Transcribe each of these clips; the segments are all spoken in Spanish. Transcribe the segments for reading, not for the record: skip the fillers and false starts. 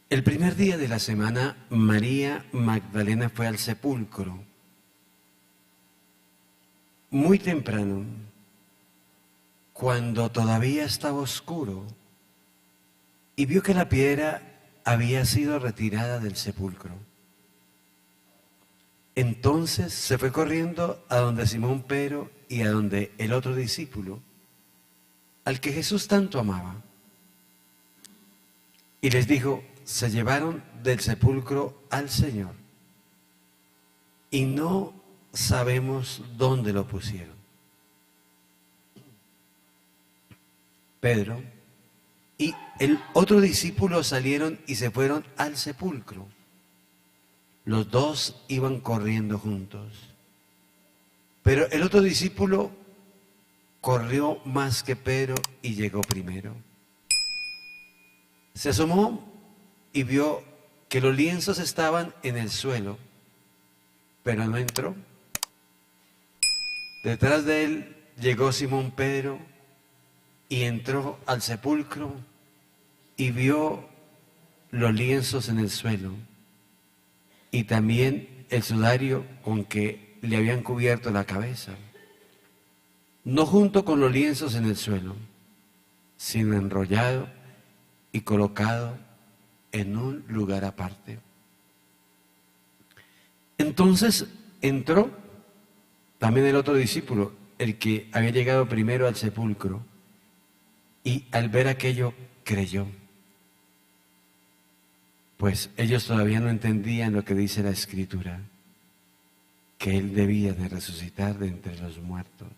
El primer día de la semana, María Magdalena fue al sepulcro. Muy temprano, cuando todavía estaba oscuro, y vio que la piedra había sido retirada del sepulcro. Entonces se fue corriendo a donde Simón Pedro y a donde el otro discípulo, al que Jesús tanto amaba. Y les dijo: se llevaron del sepulcro al Señor y no sabemos dónde lo pusieron. Pedro y el otro discípulo salieron y se fueron al sepulcro. Los dos iban corriendo juntos. Pero el otro discípulo corrió más que Pedro y llegó primero. Se asomó y vio que los lienzos estaban en el suelo, pero no entró. Detrás de él llegó Simón Pedro y entró al sepulcro y vio los lienzos en el suelo y también el sudario con que le habían cubierto la cabeza, no junto con los lienzos en el suelo, sino enrollado y colocado en un lugar aparte. Entonces entró también el otro discípulo, el que había llegado primero al sepulcro, y al ver aquello creyó. Pues ellos todavía no entendían lo que dice la Escritura, que Él debía de resucitar de entre los muertos.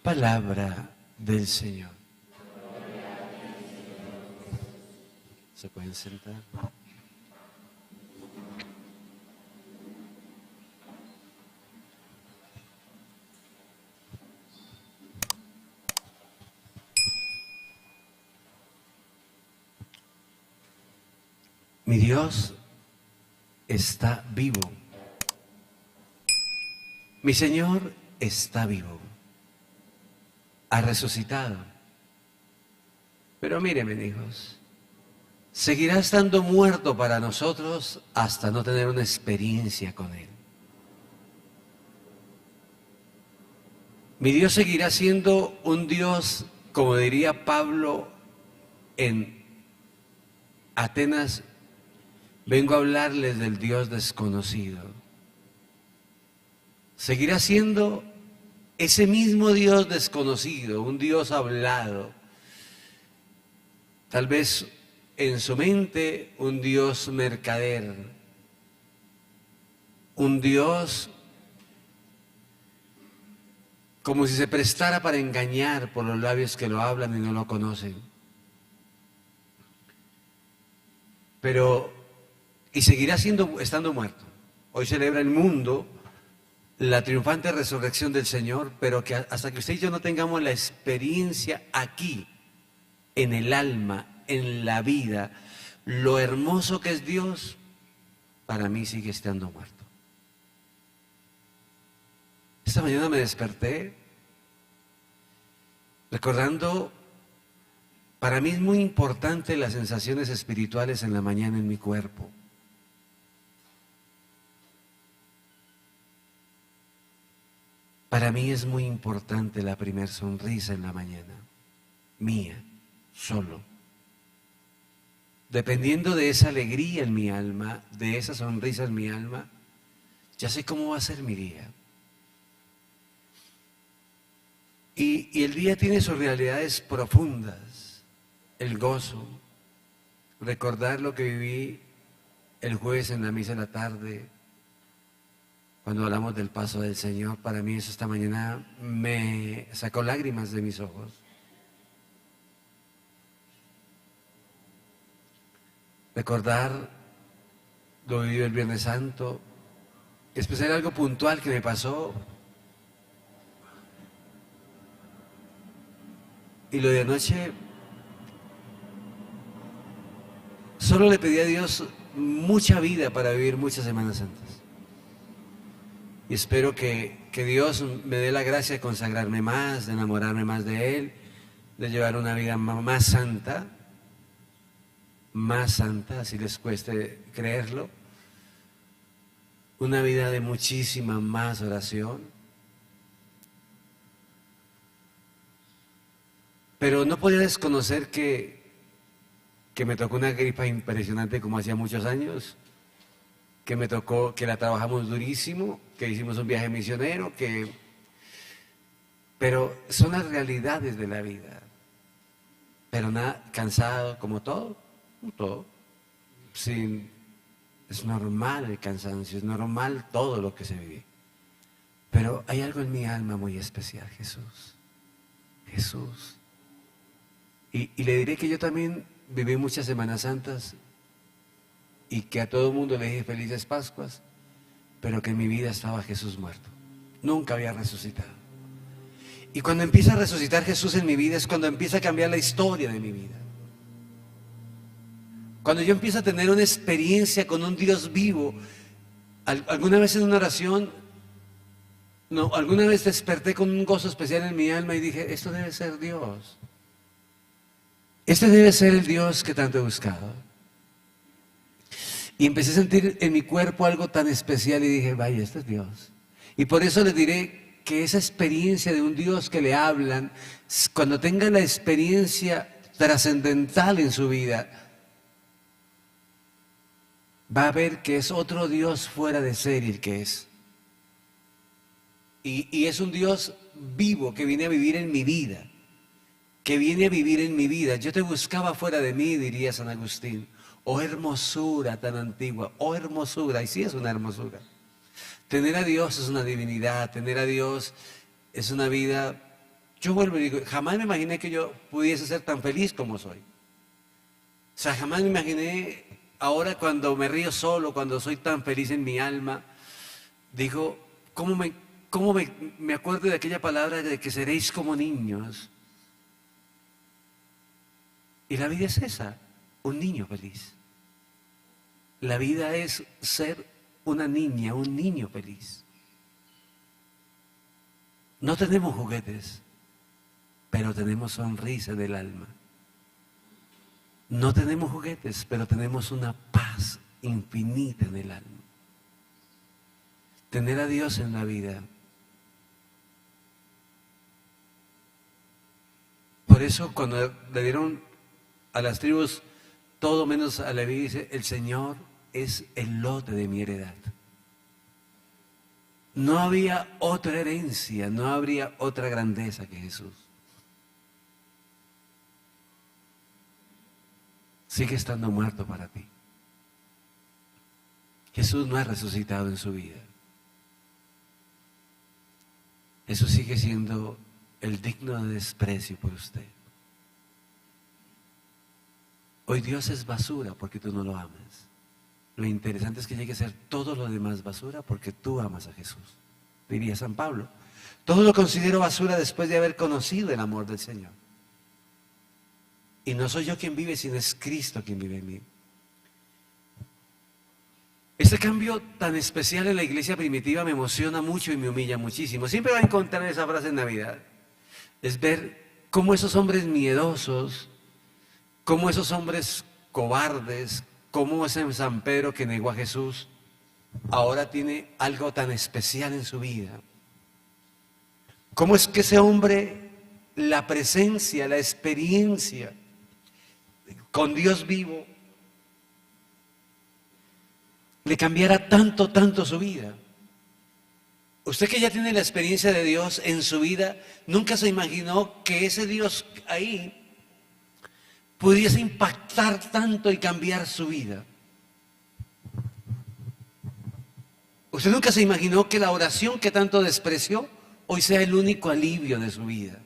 Palabra del Señor. ¿Se pueden sentar? Mi Dios está vivo. Mi Señor está vivo. Ha resucitado. Pero miren, hijos, seguirá estando muerto para nosotros hasta no tener una experiencia con Él. Mi Dios seguirá siendo un Dios, como diría Pablo en Atenas: vengo a hablarles del Dios desconocido. Seguirá siendo ese mismo Dios desconocido, un Dios hablado. Tal vez en su mente un Dios mercader, un Dios como si se prestara para engañar por los labios que lo hablan y no lo conocen. Y seguirá estando muerto. Hoy celebra el mundo la triunfante resurrección del Señor, pero que hasta que usted y yo no tengamos la experiencia aquí, en el alma, en la vida, lo hermoso que es Dios, para mí sigue estando muerto. Esta mañana me desperté recordando, para mí es muy importante las sensaciones espirituales en la mañana en mi cuerpo. Para mí es muy importante la primer sonrisa en la mañana, mía, solo. Dependiendo de esa alegría en mi alma, de esa sonrisa en mi alma, ya sé cómo va a ser mi día. Y el día tiene sus realidades profundas, el gozo, recordar lo que viví el jueves en la misa de la tarde, cuando hablamos del paso del Señor. Para mí eso esta mañana me sacó lágrimas de mis ojos. Recordar lo vivido el Viernes Santo, especial algo puntual que me pasó. Y lo de anoche, solo le pedí a Dios mucha vida para vivir muchas Semanas Santas. Y espero que Dios me dé la gracia de consagrarme más, de enamorarme más de Él, de llevar una vida más santa, más santa, así les cueste creerlo, una vida de muchísima más oración. Pero no podía desconocer que me tocó una gripa impresionante como hacía muchos años, que me tocó, que la trabajamos durísimo, que hicimos un viaje misionero, pero son las realidades de la vida. Pero nada, cansado como todo, como todo. Sin, es normal el cansancio, es normal todo lo que se vive. Pero hay algo en mi alma muy especial, Jesús. Jesús. Y le diré que yo también viví muchas Semanas Santas y que a todo el mundo le dije felices Pascuas, pero que en mi vida estaba Jesús muerto. Nunca había resucitado. Y cuando empieza a resucitar Jesús en mi vida es cuando empieza a cambiar la historia de mi vida. Cuando yo empiezo a tener una experiencia con un Dios vivo, alguna vez en una oración, no, alguna vez desperté con un gozo especial en mi alma y dije, esto debe ser Dios. Este debe ser el Dios que tanto he buscado. Y empecé a sentir en mi cuerpo algo tan especial y dije, vaya, este es Dios. Y por eso les diré que esa experiencia de un Dios que le hablan, cuando tengan la experiencia trascendental en su vida, va a ver que es otro Dios fuera de serie el que es. Y es un Dios vivo que viene a vivir en mi vida. Que viene a vivir en mi vida. Yo te buscaba fuera de mí, diría San Agustín. Oh hermosura tan antigua, oh hermosura, y sí es una hermosura. Tener a Dios es una divinidad, tener a Dios es una vida. Yo vuelvo y digo, jamás me imaginé que yo pudiese ser tan feliz como soy. O sea, jamás me imaginé, ahora cuando me río solo, cuando soy tan feliz en mi alma, digo, ¿cómo me acuerdo de aquella palabra de que seréis como niños? Y la vida es esa, un niño feliz. La vida es ser una niña, un niño feliz. No tenemos juguetes, pero tenemos sonrisa del alma. No tenemos juguetes, pero tenemos una paz infinita en el alma. Tener a Dios en la vida. Por eso cuando le dieron a las tribus, todo menos a Leví, dice, el Señor es el lote de mi heredad. No había otra herencia, no habría otra grandeza que Jesús. Sigue estando muerto para ti. Jesús no ha resucitado en su vida. Eso sigue siendo el digno de desprecio por usted. Hoy Dios es basura porque tú no lo amas. Lo interesante es que llegue a ser todo lo demás basura porque tú amas a Jesús. Diría San Pablo. Todo lo considero basura después de haber conocido el amor del Señor. Y no soy yo quien vive, sino es Cristo quien vive en mí. Este cambio tan especial en la iglesia primitiva me emociona mucho y me humilla muchísimo. Siempre va a encontrar esa frase en Navidad. Es ver cómo esos hombres miedosos, cómo esos hombres cobardes, cómo ese San Pedro que negó a Jesús, ahora tiene algo tan especial en su vida. Cómo es que ese hombre, la presencia, la experiencia con Dios vivo, le cambiara tanto, tanto su vida. Usted que ya tiene la experiencia de Dios en su vida, nunca se imaginó que ese Dios ahí pudiese impactar tanto y cambiar su vida. Usted nunca se imaginó que la oración que tanto despreció hoy sea el único alivio de su vida.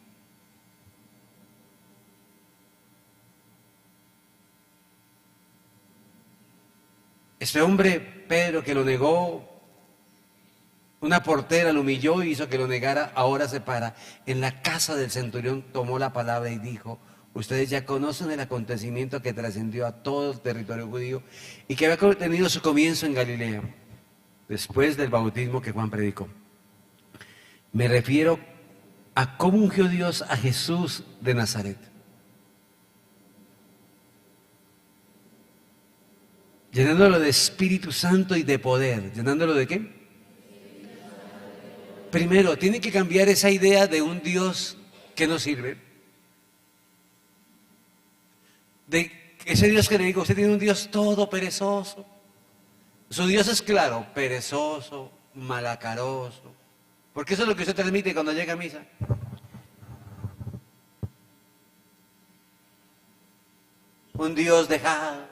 Este hombre, Pedro, que lo negó, una portera lo humilló y hizo que lo negara, ahora se para. En la casa del centurión tomó la palabra y dijo, ustedes ya conocen el acontecimiento que trascendió a todo el territorio judío y que había tenido su comienzo en Galilea, después del bautismo que Juan predicó. Me refiero a cómo ungió Dios a Jesús de Nazaret. Llenándolo de Espíritu Santo y de poder. ¿Llenándolo de qué? Primero, tiene que cambiar esa idea de un Dios que no sirve. De ese Dios que le digo, usted tiene un Dios todo perezoso. Su Dios es claro, perezoso, malacaroso. Porque eso es lo que usted transmite cuando llega a misa. Un Dios dejado.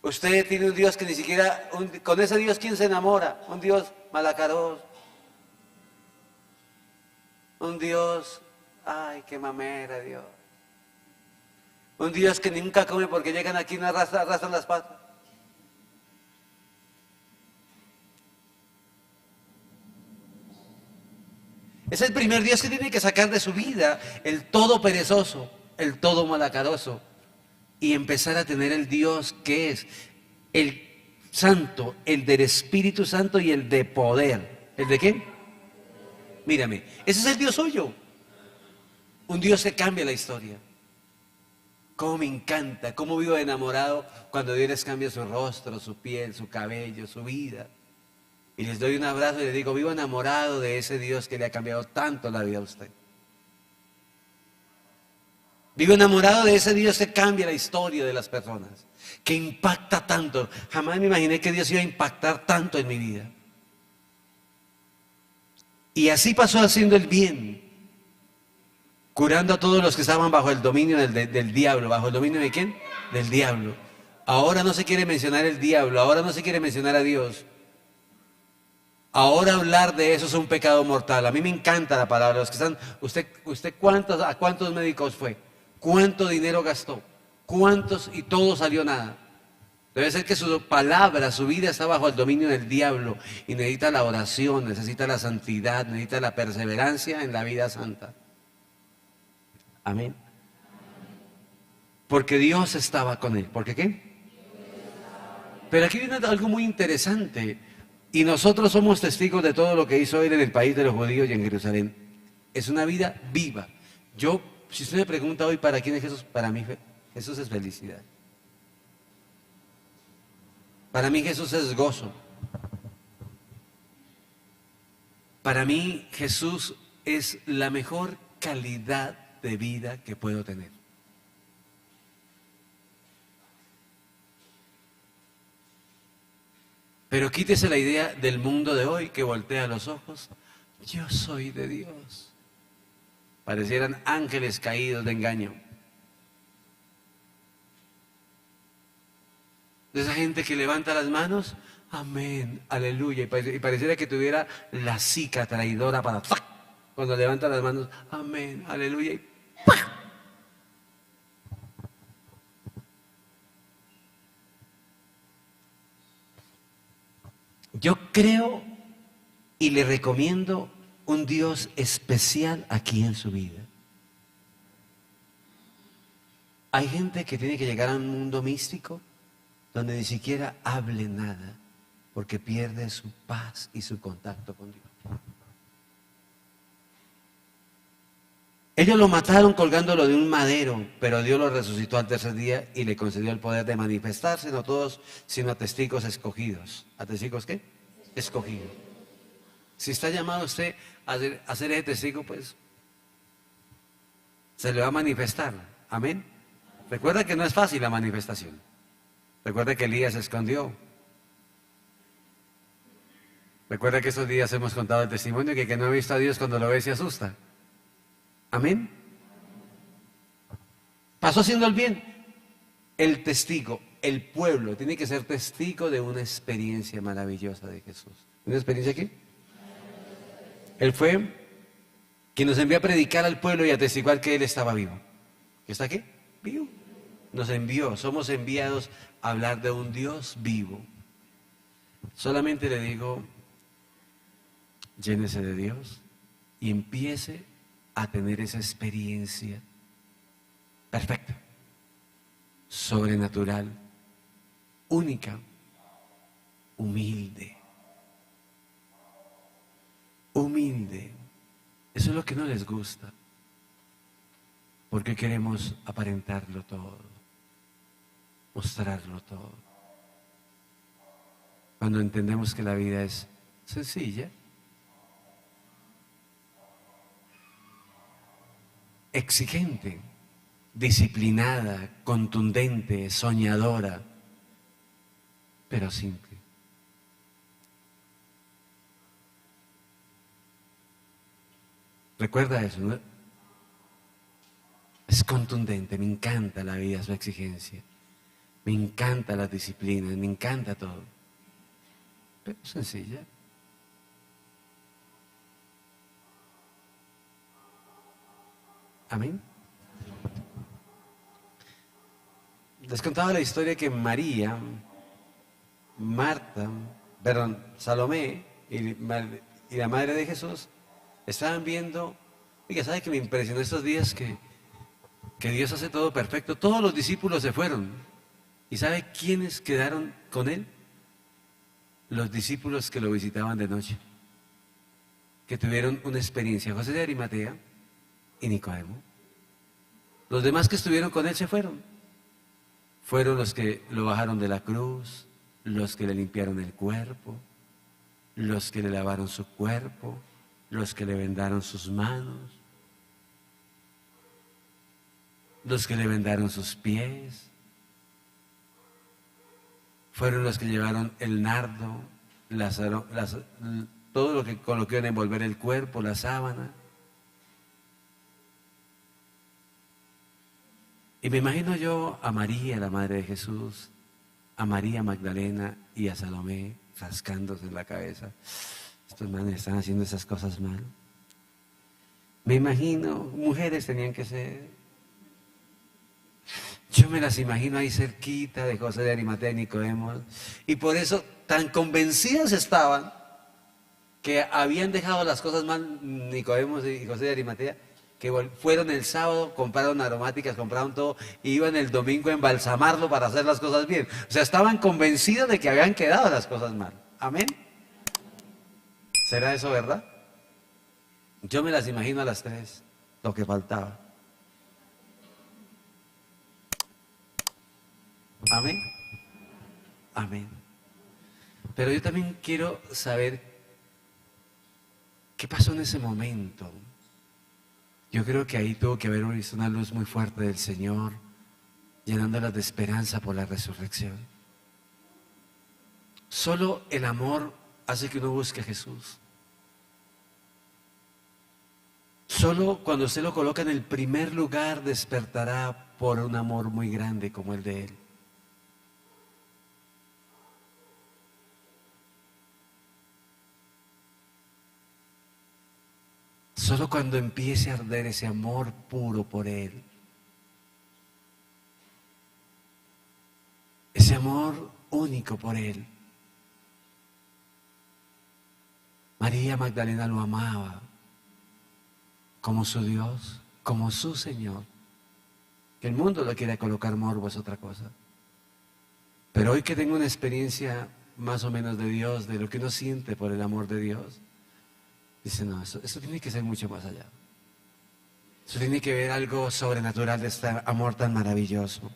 Usted tiene un Dios que ni siquiera, con ese Dios, ¿quién se enamora? Un Dios malacaroso. Un Dios, ay, qué mamera Dios. Un Dios que nunca come porque llegan aquí y no arrastran las patas. Es el primer Dios que tiene que sacar de su vida el todo perezoso, el todo malacaroso, y empezar a tener el Dios que es el santo, el del Espíritu Santo y el de poder. ¿El de qué? Mírame, ese es el Dios suyo. Un Dios que cambia la historia. Cómo me encanta, cómo vivo enamorado cuando Dios les cambia su rostro, su piel, su cabello, su vida. Y les doy un abrazo y les digo, vivo enamorado de ese Dios que le ha cambiado tanto la vida a usted. Vivo enamorado de ese Dios que cambia la historia de las personas, que impacta tanto. Jamás me imaginé que Dios iba a impactar tanto en mi vida. Y así pasó haciendo el bien, curando a todos los que estaban bajo el dominio del diablo. ¿Bajo el dominio de quién? Del diablo. Ahora no se quiere mencionar el diablo, ahora no se quiere mencionar a Dios. Ahora hablar de eso es un pecado mortal. A mí me encanta la palabra. Los que están, usted ¿a cuántos médicos fue? ¿Cuánto dinero gastó? ¿Cuántos? Y todo salió nada. Debe ser que su palabra, su vida está bajo el dominio del diablo y necesita la oración, necesita la santidad, necesita la perseverancia en la vida santa. Amén. Porque Dios estaba con él. ¿Por qué qué? Pero aquí viene algo muy interesante. Y nosotros somos testigos de todo lo que hizo él en el país de los judíos y en Jerusalén. Es una vida viva. Si usted me pregunta hoy para quién es Jesús, para mí Jesús es felicidad. Para mí Jesús es gozo. Para mí Jesús es la mejor calidad de vida que puedo tener. Pero quítese la idea del mundo de hoy que voltea los ojos. Yo soy de Dios. Parecieran ángeles caídos de engaño. De esa gente que levanta las manos, amén, aleluya. Y pareciera que tuviera la sica traidora para ¡pac! Cuando levanta las manos, amén, aleluya. Y ¡pac! Yo creo y le recomiendo un Dios especial aquí en su vida. Hay gente que tiene que llegar a un mundo místico donde ni siquiera hable nada porque pierde su paz y su contacto con Dios. Ellos lo mataron colgándolo de un madero, pero Dios lo resucitó al tercer día y le concedió el poder de manifestarse, no todos, sino a testigos escogidos. ¿A testigos qué? Escogidos. Si está llamado usted a ser ese testigo, pues se le va a manifestar. Amén. Recuerda que no es fácil la manifestación. Recuerda que Elías se escondió. Recuerda que estos días hemos contado el testimonio que no ha visto a Dios cuando lo ve se asusta. Amén. Pasó haciendo el bien. El testigo, el pueblo, tiene que ser testigo de una experiencia maravillosa de Jesús. ¿Una experiencia qué? Él fue quien nos envió a predicar al pueblo y a testiguar que Él estaba vivo. ¿Que está qué? Vivo. Nos envió, somos enviados a hablar de un Dios vivo. Solamente le digo, llénese de Dios y empiece a tener esa experiencia perfecta, sobrenatural, única, humilde. Humilde. Eso es lo que no les gusta. Porque queremos aparentarlo todo. mostrarlo todo. Cuando entendemos que la vida es sencilla, exigente, disciplinada, contundente, soñadora, pero simple. Recuerda eso, ¿no? Es contundente, me encanta la vida, su exigencia. Me encanta las disciplinas, me encanta todo. Pero sencilla. Amén. Les contaba la historia que María, Marta, perdón, Salomé y la madre de Jesús estaban viendo. Oiga, ¿sabe que me impresionó estos días que Dios hace todo perfecto? Todos los discípulos se fueron. ¿Y sabe quiénes quedaron con él? Los discípulos que lo visitaban de noche, que tuvieron una experiencia, José de Arimatea y Nicodemo. Los demás que estuvieron con él se fueron. Fueron los que lo bajaron de la cruz, los que le limpiaron el cuerpo, los que le lavaron su cuerpo, los que le vendaron sus manos, los que le vendaron sus pies. Fueron los que llevaron el nardo, todo lo que con lo que iban a envolver el cuerpo, la sábana. Y me imagino yo a María, la madre de Jesús, a María Magdalena y a Salomé rascándose en la cabeza. Estos manes están haciendo esas cosas mal. Me imagino, mujeres tenían que ser. Yo me las imagino ahí cerquita de José de Arimatea y Nicodemo. Y por eso tan convencidas estaban que habían dejado las cosas mal Nicodemo y José de Arimatea, que fueron el sábado, compraron aromáticas, compraron todo, y iban el domingo a embalsamarlo para hacer las cosas bien. O sea, estaban convencidos de que habían quedado las cosas mal. ¿Amén? ¿Será eso verdad? Yo me las imagino a las tres, lo que faltaba. ¿Amén? Amén. Pero yo también quiero saber qué pasó en ese momento. Yo creo que ahí tuvo que haber una luz muy fuerte del Señor, llenándolas de esperanza por la resurrección. Solo el amor hace que uno busque a Jesús. Solo cuando usted lo coloca en el primer lugar despertará por un amor muy grande como el de Él. Solo cuando empiece a arder ese amor puro por Él, ese amor único por Él. María Magdalena lo amaba como su Dios, como su Señor. Que el mundo lo quiera colocar morbo es otra cosa. Pero hoy que tengo una experiencia más o menos de Dios, de lo que uno siente por el amor de Dios, dice, no, eso tiene que ser mucho más allá. Eso tiene que ver algo sobrenatural de este amor tan maravilloso.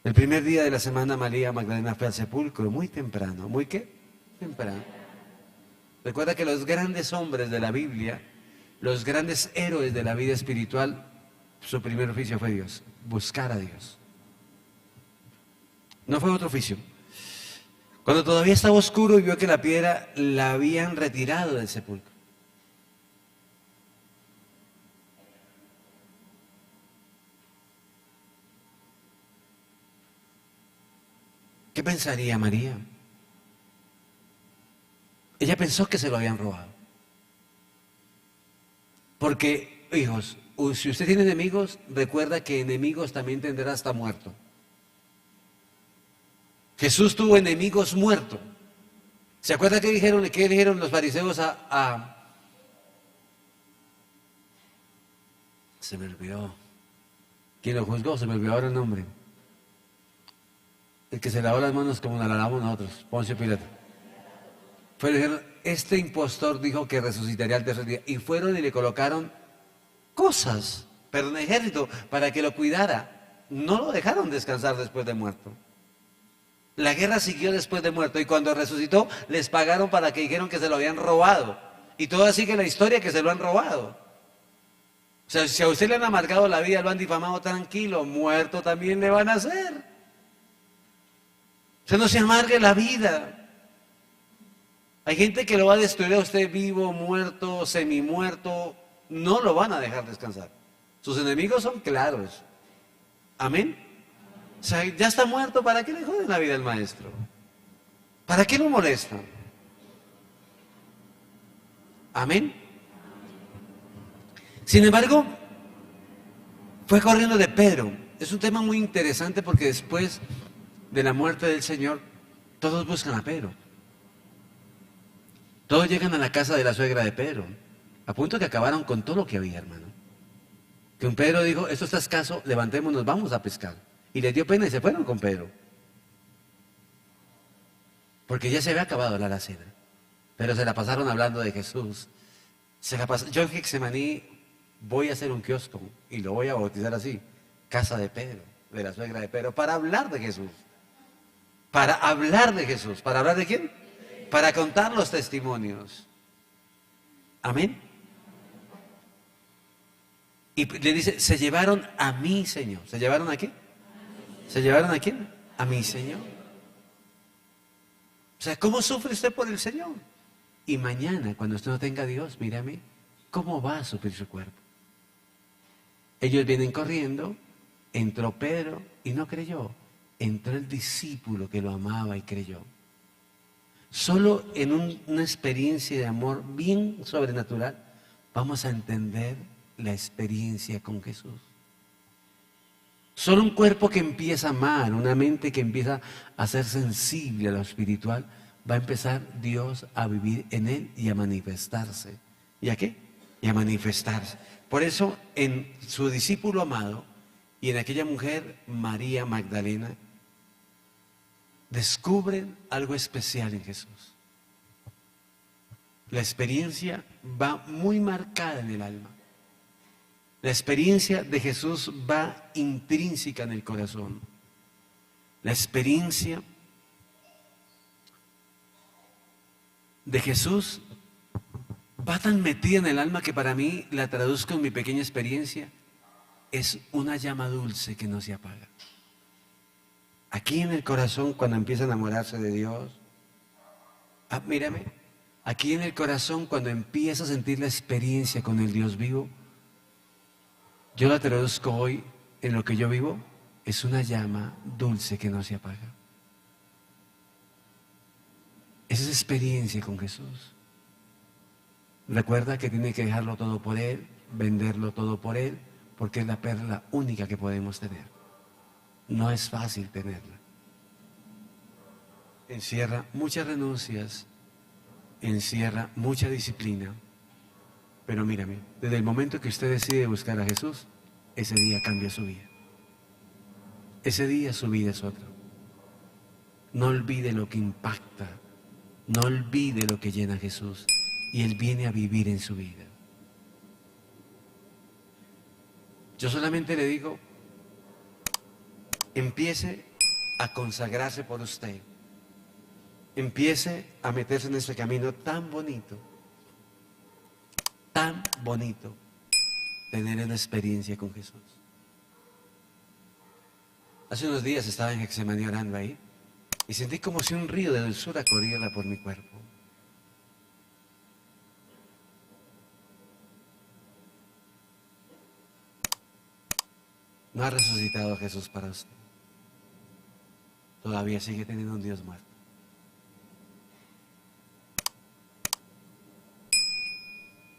El primer día de la semana María Magdalena fue al sepulcro muy temprano. ¿Muy qué? Temprano. Recuerda que los grandes hombres de la Biblia, los grandes héroes de la vida espiritual, su primer oficio fue Dios, buscar a Dios. No fue otro oficio. Cuando todavía estaba oscuro y vio que la piedra la habían retirado del sepulcro. ¿Qué pensaría María? Ella pensó que se lo habían robado. Porque, hijos, si usted tiene enemigos, recuerda que enemigos también tendrá hasta muerto. Jesús tuvo enemigos muertos. ¿Se acuerda qué dijeron los fariseos Se me olvidó. ¿Quién lo juzgó? Se me olvidó ahora el nombre. El que se lavó las manos como nos la lavamos nosotros, Poncio Pilato. Dijeron, este impostor dijo que resucitaría al tercer día. Y fueron y le colocaron cosas, pero un ejército, para que lo cuidara. no lo dejaron descansar después de muerto. La guerra siguió después de muerto y cuando resucitó les pagaron para que dijeron que se lo habían robado. Y todo sigue la historia que se lo han robado. O sea, si a usted le han amargado la vida, lo han difamado, tranquilo, muerto también le van a hacer. Usted no se amargue la vida. Hay gente que lo va a destruir a usted vivo, muerto, semimuerto. No lo van a dejar descansar. Sus enemigos son claros. Amén. O sea, ya está muerto, ¿para qué le joden la vida al maestro? ¿Para qué lo molestan? Amén. Sin embargo, fue corriendo de Pedro. Es un tema muy interesante porque después de la muerte del Señor, todos buscan a Pedro. Todos llegan a la casa de la suegra de Pedro, a punto que acabaron con todo lo que había, hermano. Que un Pedro dijo, esto está escaso, levantémonos, vamos a pescar. Y les dio pena y se fueron con Pedro. Porque ya se había acabado la alacena. Pero se la pasaron hablando de Jesús. Yo en Getsemaní voy a hacer un kiosco y lo voy a bautizar así. Casa de Pedro, de la suegra de Pedro, para hablar de Jesús. Para hablar de Jesús. ¿Para hablar de quién? Para contar los testimonios. Amén. Y le dice, se llevaron a mi Señor. ¿Se llevaron a quién? ¿Se llevaron a quién? A mi Señor. O sea, ¿cómo sufre usted por el Señor? Y mañana, cuando usted no tenga a Dios, mírame, ¿cómo va a sufrir su cuerpo? Ellos vienen corriendo, entró Pedro y no creyó. Entró el discípulo que lo amaba y creyó. Solo en una experiencia de amor bien sobrenatural vamos a entender la experiencia con Jesús. Solo un cuerpo que empieza a amar, una mente que empieza a ser sensible a lo espiritual, va a empezar Dios a vivir en él y a manifestarse. ¿Y a qué? Y a manifestarse. Por eso en su discípulo amado y en aquella mujer, María Magdalena, descubren algo especial en Jesús. La experiencia va muy marcada en el alma. La experiencia de Jesús va intrínseca en el corazón. La experiencia de Jesús va tan metida en el alma que para mí, la traduzco en mi pequeña experiencia, es una llama dulce que no se apaga. Aquí en el corazón, cuando empieza a enamorarse de Dios, mírame, aquí en el corazón, cuando empieza a sentir la experiencia con el Dios vivo, yo la traduzco hoy en lo que yo vivo, es una llama dulce que no se apaga. Esa es experiencia con Jesús. Recuerda que tiene que dejarlo todo por Él, venderlo todo por Él, porque es la perla única que podemos tener. No es fácil tenerla. Encierra muchas renuncias, encierra mucha disciplina. Pero mírame, desde el momento que usted decide buscar a Jesús, ese día cambia su vida. Ese día su vida es otra. No olvide lo que impacta, no olvide lo que llena a Jesús. Y Él viene a vivir en su vida. Yo solamente le digo, empiece a consagrarse por usted. Empiece a meterse en ese camino tan bonito, tener una experiencia con Jesús. Hace unos días estaba en Getsemaní orando ahí y sentí como si un río de dulzura corriera por mi cuerpo. No ha resucitado a Jesús para usted. Todavía sigue teniendo un Dios muerto.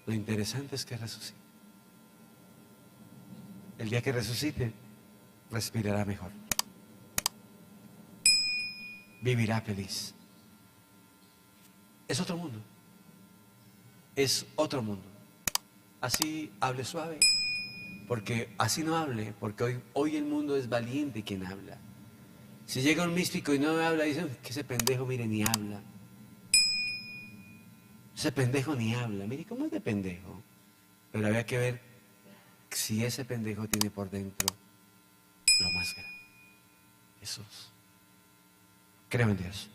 Lo interesante es que resucite. El día que resucite, respirará mejor. Vivirá feliz. Es otro mundo. Es otro mundo. Así hable suave. Porque así no hable, porque hoy el mundo es valiente quien habla. Si llega un místico y no me habla, dicen que ese pendejo, mire, ni habla. Ese pendejo ni habla. Mire, ¿cómo es de pendejo? Pero había que ver si ese pendejo tiene por dentro lo más grande. Jesús. Creo en Dios.